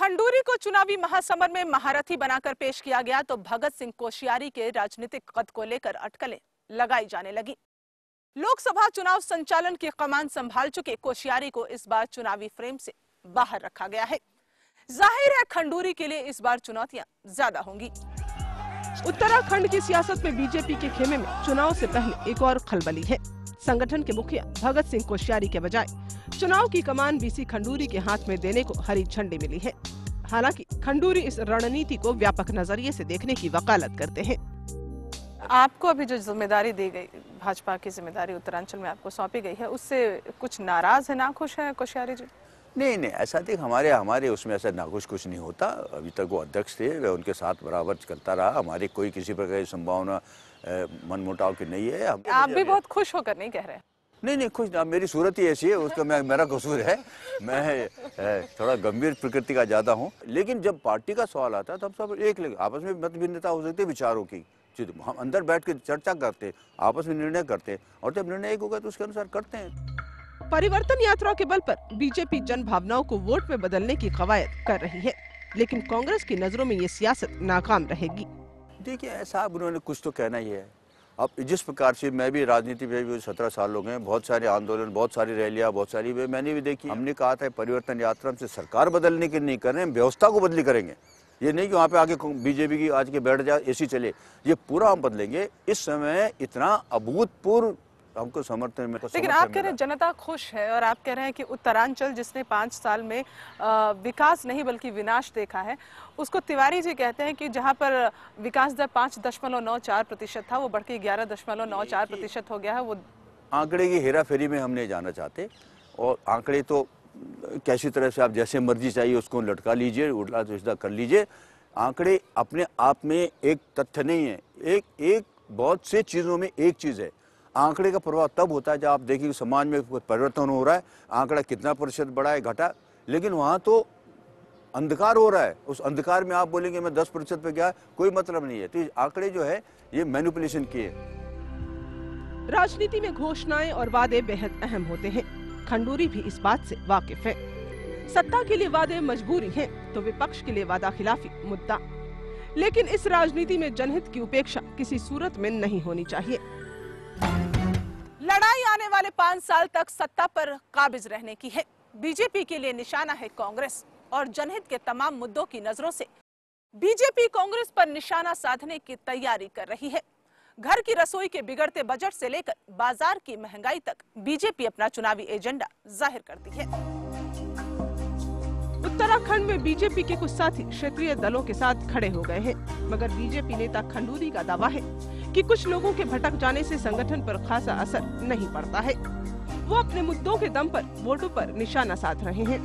खंडूरी को चुनावी महासमर में महारथी बनाकर पेश किया गया तो भगत सिंह कोश्यारी के राजनीतिक कद को लेकर अटकलें लगाई जाने लगी। लोकसभा चुनाव संचालन की कमान संभाल चुके कोश्यारी को इस बार चुनावी फ्रेम से बाहर रखा गया है। जाहिर है खंडूरी के लिए इस बार चुनौतियां ज्यादा होंगी। उत्तराखंड की सियासत में बीजेपी के खेमे में चुनाव से पहले एक और खलबली है। संगठन के मुखिया भगत सिंह कोश्यारी के बजाय चुनाव की कमान बीसी खंडूरी के हाथ में देने को हरी झंडी मिली है। हालांकि खंडूरी इस रणनीति को व्यापक नजरिए से देखने की वकालत करते हैं। आपको अभी जो जिम्मेदारी दी गई, भाजपा की जिम्मेदारी उत्तरांचल में आपको सौंपी गई है, उससे कुछ नाराज है, नाखुश है कोश्यारी जी? नहीं, ऐसा देख हमारे उसमें ऐसा नाखुश कुछ नहीं होता। अभी तक वो अध्यक्ष थे, वह उनके साथ बराबर चलता रहा। हमारी कोई किसी प्रकार की संभावना मनमुटाव की नहीं है। आप भी बहुत खुश होकर नहीं कह रहे? नहीं खुश ना, मेरी सूरत ही ऐसी है, उसका मेरा कसूर है। मैं थोड़ा गंभीर प्रकृति का ज्यादा हूँ। लेकिन जब पार्टी का सवाल आता है तब सब एक आपस में मतभिन्नता हो सकती है विचारों की। हम अंदर बैठ के चर्चा करते, आपस में निर्णय करते, और जब निर्णय एक होगा तो उसके अनुसार करते हैं। परिवर्तन यात्रा के बल पर बीजेपी जन भावनाओं को वोट में बदलने की कवायद कर रही है, लेकिन कांग्रेस की नजरों में ये सियासत नाकाम रहेगी। देखिए, ऐसा उन्होंने कुछ तो कहना ही है। अब जिस प्रकार से मैं भी राजनीति में भी 17 साल हो गए, बहुत सारे आंदोलन, बहुत सारी रैलियां, बहुत सारी मैंने भी देखी। हमने कहा था परिवर्तन यात्रा से सरकार बदलने की नहीं कर रहे हैं, व्यवस्था को बदली करेंगे। ये नहीं कि वहाँ पे आके बीजेपी की आज के बैठ जाए ऐसी चले, ये पूरा हम बदलेंगे। इस समय इतना अभूतपूर्व हमको समर्थन में। लेकिन आप कह रहे हैं जनता खुश है, और आप कह रहे हैं कि उत्तरांचल जिसने 5 साल में विकास नहीं बल्कि विनाश देखा है, उसको तिवारी जी कहते हैं कि जहां पर विकास दर 5.94% था वो बढ़ के 11.94% हो गया है। वो आंकड़े की हेराफेरी में हम नहीं जाना चाहते, और आंकड़े तो कैसी तरह से आप जैसे मर्जी चाहिए उसको लटका लीजिए, उल्टा सीधा कर लीजिए। आंकड़े अपने आप में एक तथ्य नहीं है। एक बहुत से चीजों में एक चीज है, आंकड़े का प्रभाव तब होता है जब आप देखिए समाज में परिवर्तन हो रहा है, आंकड़ा कितना प्रतिशत बढ़ा है घटा, लेकिन वहां तो अंधकार हो रहा है। उस अंधकार में आप बोलेंगे मैं 10% पे गया, कोई मतलब नहीं है। तो ये आंकड़े जो है ये मैनिपुलेशन किए। राजनीति में घोषणाएं और वादे बेहद अहम होते हैं। खंडूरी भी इस बात से वाकिफ है। सत्ता के लिए वादे मजबूरी हैं, तो विपक्ष के लिए वादा खिलाफी मुद्दा। लेकिन इस राजनीति में जनहित की उपेक्षा किसी सूरत में नहीं होनी चाहिए। लड़ाई आने वाले 5 साल तक सत्ता पर काबिज रहने की है। बीजेपी के लिए निशाना है कांग्रेस, और जनहित के तमाम मुद्दों की नजरों से बीजेपी कांग्रेस पर निशाना साधने की तैयारी कर रही है। घर की रसोई के बिगड़ते बजट से लेकर बाजार की महंगाई तक बीजेपी अपना चुनावी एजेंडा जाहिर करती है। उत्तराखंड में बीजेपी के कुछ साथी क्षेत्रीय दलों के साथ खड़े हो गए हैं, मगर बीजेपी नेता खंडूरी का दावा है कि कुछ लोगों के भटक जाने से संगठन पर खासा असर नहीं पड़ता है। वो अपने मुद्दों के दम पर वोटों पर निशाना साध रहे हैं।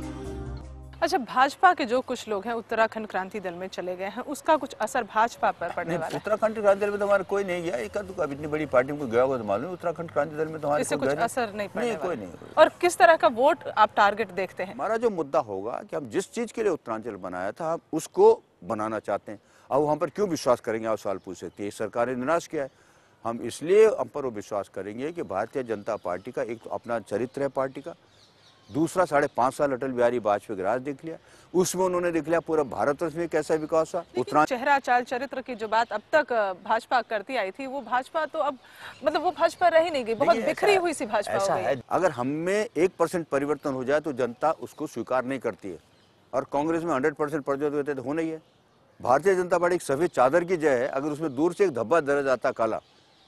अच्छा, भाजपा के जो कुछ लोग हैं उत्तराखंड क्रांति दल में चले गए हैं, उसका कुछ असर भाजपा पर पड़ने वाला है? उत्तराखंड क्रांति दल में तो हमारा कोई नहीं गया। एक इतनी बड़ी पार्टी को गया होगा तो मालूम। उत्तराखंड क्रांति दल में तो हमारे कुछ असर नहीं पड़ने वाला। कोई नहीं। और किस तरह का वोट आप टारगेट देखते हैं? हमारा जो मुद्दा होगा कि हम जिस चीज के लिए उत्तरांचल बनाया था हम उसको बनाना चाहते हैं। अब हम पर क्यों विश्वास करेंगे, आप सवाल पूछ सकते हैं। सरकार ने निराश किया है, हम इसलिए हम पर वो विश्वास करेंगे कि भारतीय जनता पार्टी का एक तो अपना चरित्र है पार्टी का, दूसरा 5.5 साल अटल बिहारी वाजपेयी का राज देख लिया, उसमें उन्होंने देख लिया पूरा भारतवर्ष में कैसा विकास हुआ। उत्तरांचल चेहरा चाल चरित्र की जो बात अब तक भाजपा करती आई थी, वो भाजपा तो अब मतलब वो भाजपा रही नहीं गई, बहुत बिखरी हुई सी भाजपा हो गई है। अगर हम में 1% परिवर्तन हो जाए तो जनता उसको स्वीकार नहीं करती है, और कांग्रेस में 100% परिवर्तन होते तो होना ही है। भारतीय जनता पार्टी एक सफेद चादर की जय है, अगर उसमें दूर से एक धब्बा नजर आता काला,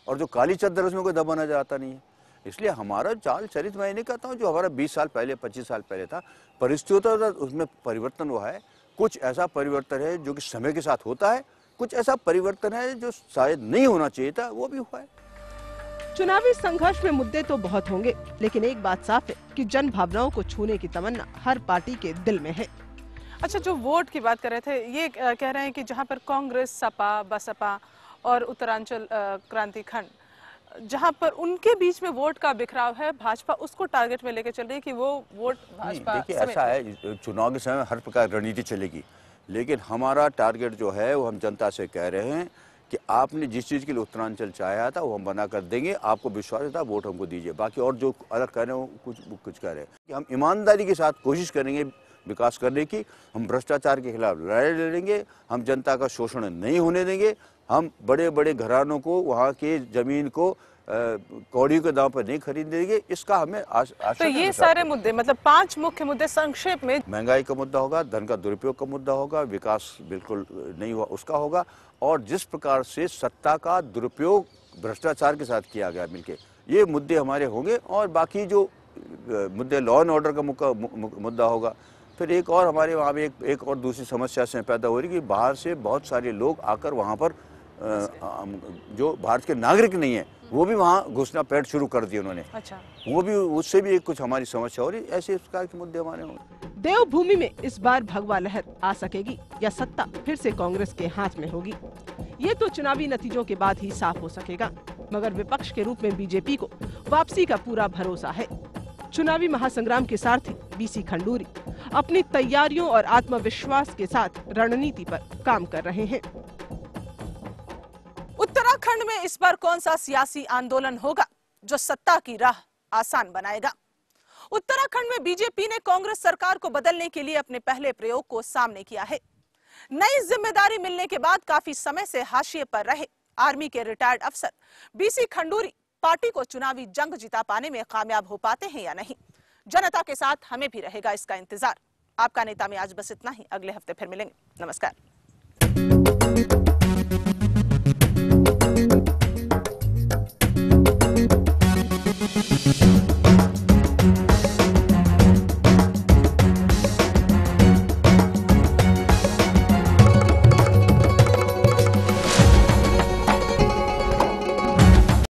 और जो काली चादर उसमें कोई धब्बा नजर आता नहीं है। इसलिए हमारा चाल चरित्र मैं नहीं कहता हूँ जो हमारा 20 साल पहले 25 साल पहले था, परिस्थितियों का उसमें परिवर्तन हुआ है। कुछ ऐसा परिवर्तन है जो कि समय के साथ होता है, कुछ ऐसा परिवर्तन है जो शायद नहीं होना चाहिए था, वो भी हुआ है। चुनावी संघर्ष में मुद्दे तो बहुत होंगे, लेकिन एक बात साफ है कि जन भावनाओं को छूने की तमन्ना हर पार्टी के दिल में है। अच्छा, जो वोट की बात कर रहे थे, ये कह रहे हैं कि जहाँ पर कांग्रेस, सपा, बसपा और उत्तरांचल क्रांति खंड, जहां पर उनके बीच में वोट का बिखराव है, भाजपा उसको टारगेट में लेकर चल रही है कि वो वोट भाजपा। देखिए, ऐसा है चुनाव के समय हर प्रकार रणनीति चलेगी, लेकिन हमारा टारगेट जो है वो हम जनता से कह रहे हैं कि आपने जिस चीज़ के लिए उत्तरांचल चाहा था वो हम बना कर देंगे, आपको विश्वास था, वोट हमको दीजिए। बाकी और जो अलग कह रहे हैं वो कुछ कह रहे हैं कि हम ईमानदारी के साथ कोशिश करेंगे विकास करने की। हम भ्रष्टाचार के खिलाफ लड़ाई लड़ेंगे, हम जनता का शोषण नहीं होने देंगे, हम बड़े बड़े घरानों को वहाँ की जमीन को कौड़ी के दाम पर नहीं खरीद देंगे। इसका हमें आशा। तो ये सारे मुद्दे, मतलब 5 मुख्य मुद्दे संक्षेप में। महंगाई का मुद्दा होगा, धन का दुरुपयोग का मुद्दा होगा, विकास बिल्कुल नहीं हुआ उसका होगा, और जिस प्रकार से सत्ता का दुरुपयोग भ्रष्टाचार के साथ किया गया मिलके, ये मुद्दे हमारे होंगे। और बाकी जो मुद्दे लॉ एंड ऑर्डर का मुद्दा होगा। फिर एक और हमारे वहाँ भी एक और दूसरी समस्या से पैदा हो रही कि बाहर से बहुत सारे लोग आकर वहाँ पर जो भारत के नागरिक नहीं है वो भी वहाँ घुसना पैठ शुरू कर दिया उन्होंने। अच्छा, वो भी, उससे भी कुछ हमारी समस्या हो रही। ऐसे प्रकार के मुद्दे हमारे होंगे। देवभूमि में इस बार भगवा लहर आ सकेगी या सत्ता फिर से कांग्रेस के हाथ में होगी, ये तो चुनावी नतीजों के बाद ही साफ हो सकेगा। मगर विपक्ष के रूप में बीजेपी को वापसी का पूरा भरोसा है। चुनावी महासंग्राम के सारथी बीसी खंडूरी अपनी तैयारियों और आत्मविश्वास के साथ रणनीति पर काम कर रहे हैं। उत्तराखंड में इस बार कौन सा सियासी आंदोलन होगा जो सत्ता की राह आसान बनाएगा? उत्तराखंड में बीजेपी ने कांग्रेस सरकार को बदलने के लिए अपने पहले प्रयोग को सामने किया है। नई जिम्मेदारी मिलने के बाद काफी समय से हाशिए पर रहे आर्मी के रिटायर्ड अफसर बीसी खंडूरी पार्टी को चुनावी जंग जिता पाने में कामयाब हो पाते हैं या नहीं, जनता के साथ हमें भी रहेगा इसका इंतजार। आपका नेता में आज बस इतना ही। अगले हफ्ते फिर मिलेंगे। नमस्कार।